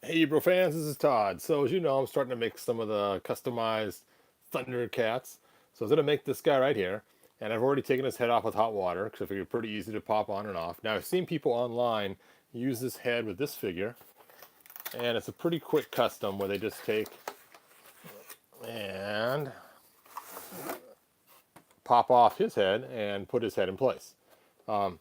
Hey, bro fans, this is Todd. So, as you know, I'm starting to make some of the customized Thundercats. So, I was going to make this guy right here. And I've already taken his head off with hot water because I figured pretty easy to pop on and off. Now, I've seen people online use this head with this figure. And it's a pretty quick custom where they just take and pop off his head and put his head in place. Um,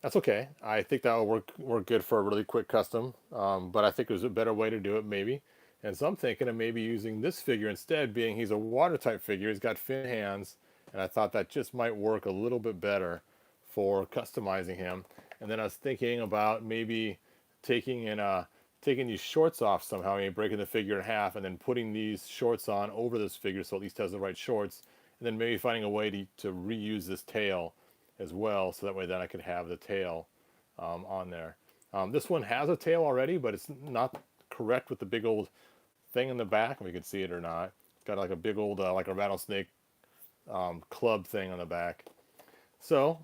That's okay. I think that will work good for a really quick custom. But I think there's a better way to do it maybe. And so I'm thinking of maybe using this figure instead, being he's a water type figure. He's got fin hands, and I thought that just might work a little bit better for customizing him. And then I was thinking about maybe taking and taking these shorts off somehow, maybe breaking the figure in half, and then putting these shorts on over this figure so at least has the right shorts. And then maybe finding a way to reuse this tail as well, so that way then I could have the tail on there. This one has a tail already, but it's not correct with the big old thing in the back, if you can see it or not. It's got like a big old, like a rattlesnake club thing on the back. So,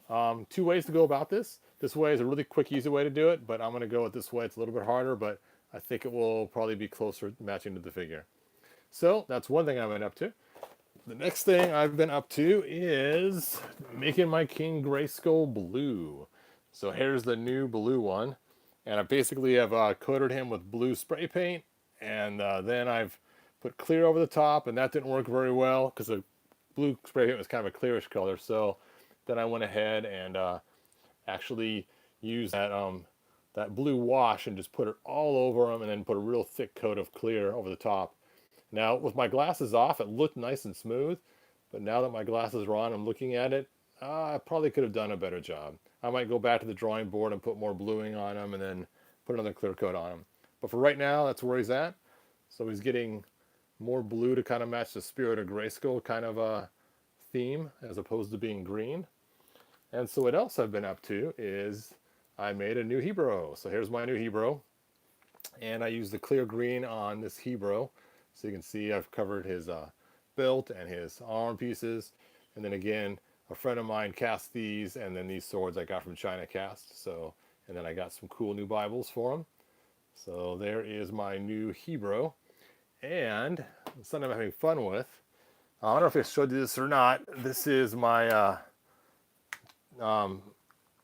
two ways to go about this. This way is a really quick, easy way to do it, but I'm going to go with this way. It's a little bit harder, but I think it will probably be closer matching to the figure. So, that's one thing I've been up to. The next thing I've been up to is making my King Grayskull blue. So here's the new blue one. And I basically have coated him with blue spray paint. And then I've put clear over the top. And that didn't work very well because the blue spray paint was kind of a clearish color. So then I went ahead and actually used that blue wash and just put it all over him. And then put a real thick coat of clear over the top. Now, with my glasses off, it looked nice and smooth, but now that my glasses are on, I'm looking at it, I probably could have done a better job. I might go back to the drawing board and put more bluing on him and then put another clear coat on him. But for right now, that's where he's at. So he's getting more blue to kind of match the Spirit of Grayskull kind of a theme as opposed to being green. And so what else I've been up to is I made a new HeBro. So here's my new HeBro. And I used the clear green on this HeBro. So you can see I've covered his belt and his arm pieces. And then again, a friend of mine cast these, and then these swords I got from China cast. So, and then I got some cool new Bibles for him. So there is my new HeBro. And something I'm having fun with. I don't know if I showed you this or not. This is my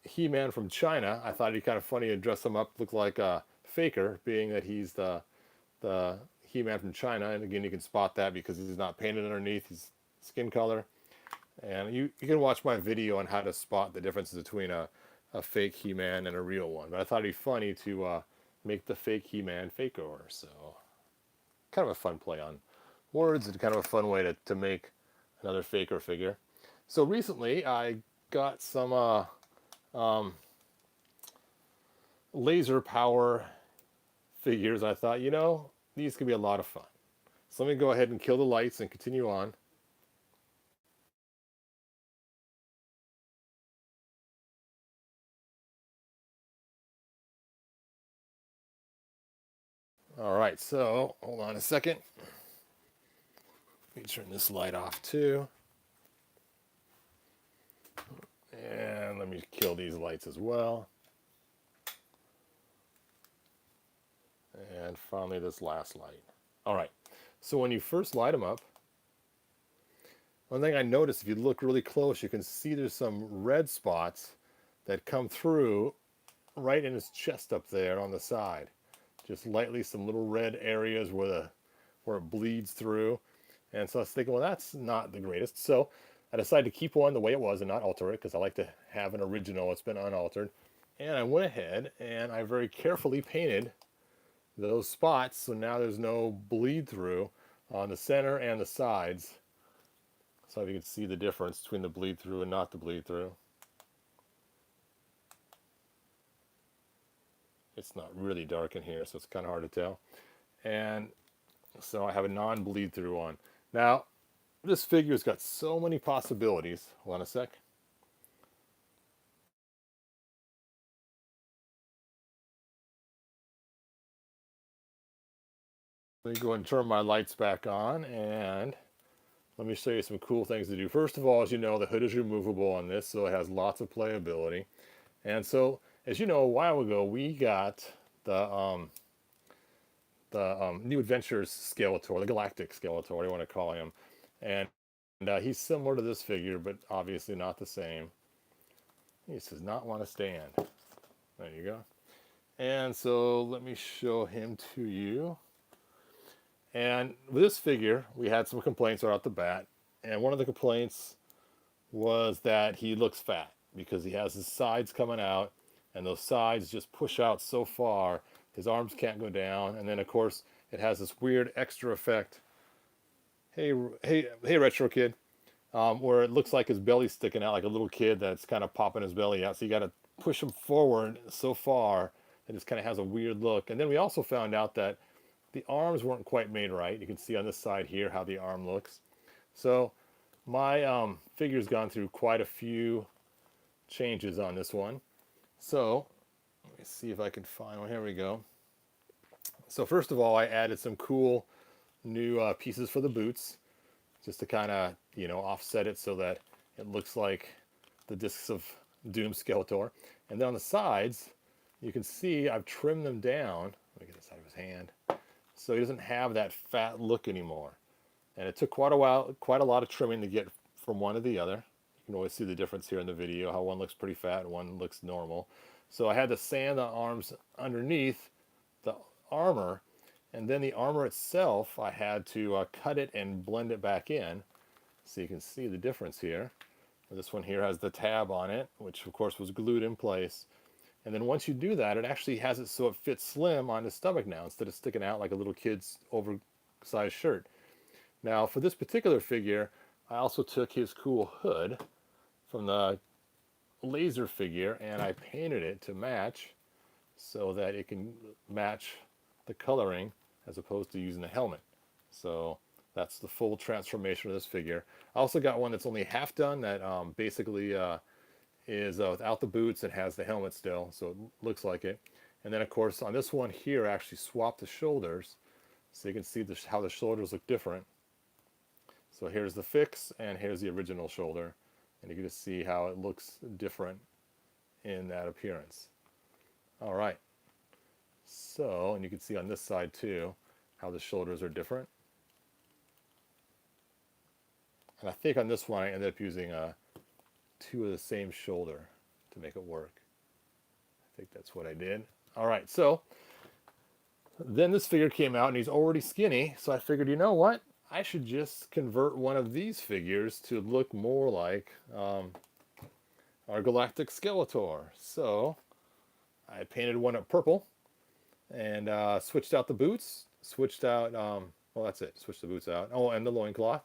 He-Man from China. I thought it'd be kind of funny to dress him up, look like a Faker, being that he's the He-Man from China. And again, you can spot that because he's not painted underneath his skin color. And you can watch my video on how to spot the differences between a fake He-Man and a real one. But I thought it'd be funny to make the fake He-Man faker. So kind of a fun play on words and kind of a fun way to make another faker figure. So recently I got some laser power figures. I thought, you know, these could be a lot of fun. So let me go ahead and kill the lights and continue on. All right, so hold on a second. Let me turn this light off too. And let me kill these lights as well. And finally this last light. All right, so when you first light them up, one thing I noticed, if you look really close, you can see there's some red spots that come through right in his chest up there on the side. Just lightly, some little red areas where it bleeds through. And so I was thinking, well, that's not the greatest. So I decided to keep one the way it was and not alter it because I like to have an original. It's been unaltered. And I went ahead and I very carefully painted those spots so now there's no bleed through on the center and the sides. So you can see the difference between the bleed through and not the bleed through. It's not really dark in here, so it's kind of hard to tell. And so I have a non-bleed through one. Now, this figure's got so many possibilities. Hold on a sec. Let me go and turn my lights back on, and let me show you some cool things to do. First of all, as you know, the hood is removable on this, so it has lots of playability. And so, as you know, a while ago, we got the New Adventures Skeletor, the Galactic Skeletor, what do you want to call him. And he's similar to this figure, but obviously not the same. He does not want to stand. There you go. And so let me show him to you. And with this figure, we had some complaints right off the bat. And one of the complaints was that he looks fat because he has his sides coming out, and those sides just push out so far, his arms can't go down. And then, of course, it has this weird extra effect. Hey, Retro Kid. Where it looks like his belly's sticking out like a little kid that's kind of popping his belly out. So you got to push him forward so far. It just kind of has a weird look. And then we also found out that the arms weren't quite made right. You can see on this side here how the arm looks. So my figure's gone through quite a few changes on this one. So let me see if I can find one. Here we go. So first of all, I added some cool new pieces for the boots, just to kind of, you know, offset it so that it looks like the discs of Doom Skeletor. And then on the sides, you can see I've trimmed them down. Let me get this out of his hand. So he doesn't have that fat look anymore. And it took quite a lot of trimming to get from one to the other. You can always see the difference here in the video, how one looks pretty fat and one looks normal. So I had to sand the arms underneath the armor, and then the armor itself, I had to cut it and blend it back in. So you can see the difference here. This one here has the tab on it, which of course was glued in place. And then once you do that, it actually has it so it fits slim on his stomach now, instead of sticking out like a little kid's oversized shirt. Now for this particular figure, I also took his cool hood from the laser figure and I painted it to match so that it can match the coloring as opposed to using the helmet. So that's the full transformation of this figure. I also got one that's only half done that basically is without the boots and has the helmet still, so it looks like it. And then of course on this one here I actually swapped the shoulders so you can see how the shoulders look different. So here's the fix and here's the original shoulder, and you can just see how it looks different in that appearance. All right, so, and you can see on this side too how the shoulders are different. And I think on this one I ended up using two of the same shoulder to make it work. I think that's what I did. All right, so then this figure came out and he's already skinny, so I figured, you know what? I should just convert one of these figures to look more like our Galactic Skeletor. So I painted one up purple and switched out the boots, switched out, well that's it, switched the boots out. Oh, and the loincloth,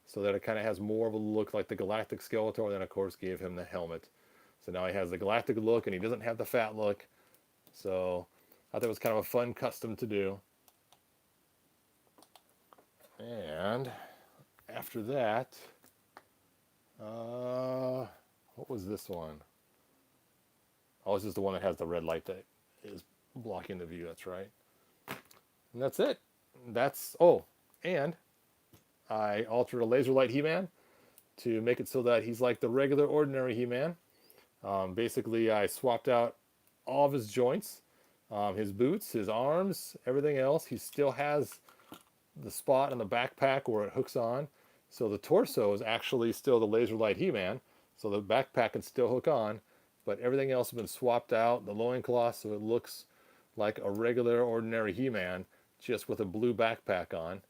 so that it kind of has more of a look like the Galactic Skeletor. Then of course gave him the helmet. So now he has the galactic look and he doesn't have the fat look. So I thought it was kind of a fun custom to do. And after that, what was this one? Oh, this is the one that has the red light that is blocking the view. That's right. And that's it. That's, oh, and I altered a laser light He-Man to make it so that he's like the regular ordinary He-Man. Basically, I swapped out all of his joints, his boots, his arms, everything else. He still has the spot on the backpack where it hooks on. So the torso is actually still the laser light He-Man. So the backpack can still hook on, but everything else has been swapped out. The loincloth, so it looks like a regular ordinary He-Man, just with a blue backpack on.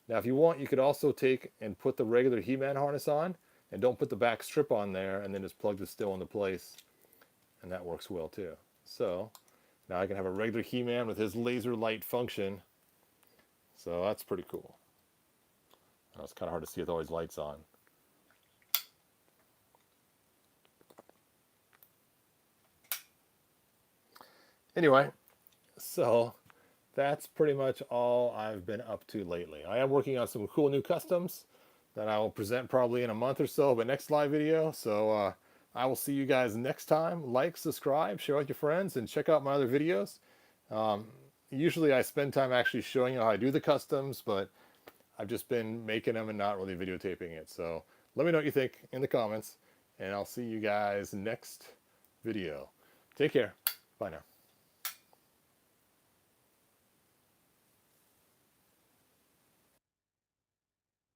Now if you want, you could also take and put the regular He-Man harness on, and don't put the back strip on there, and then just plug this still into place, and that works well too. So now I can have a regular He-Man with his laser light function. So that's pretty cool. It's kind of hard to see with all these lights on. Anyway, so that's pretty much all I've been up to lately. I am working on some cool new customs that I will present probably in a month or so, but next live video. So I will see you guys next time. Like, subscribe, share with your friends, and check out my other videos. Usually I spend time actually showing you how I do the customs, but I've just been making them and not really videotaping it. So let me know what you think in the comments, and I'll see you guys next video. Take care. Bye now.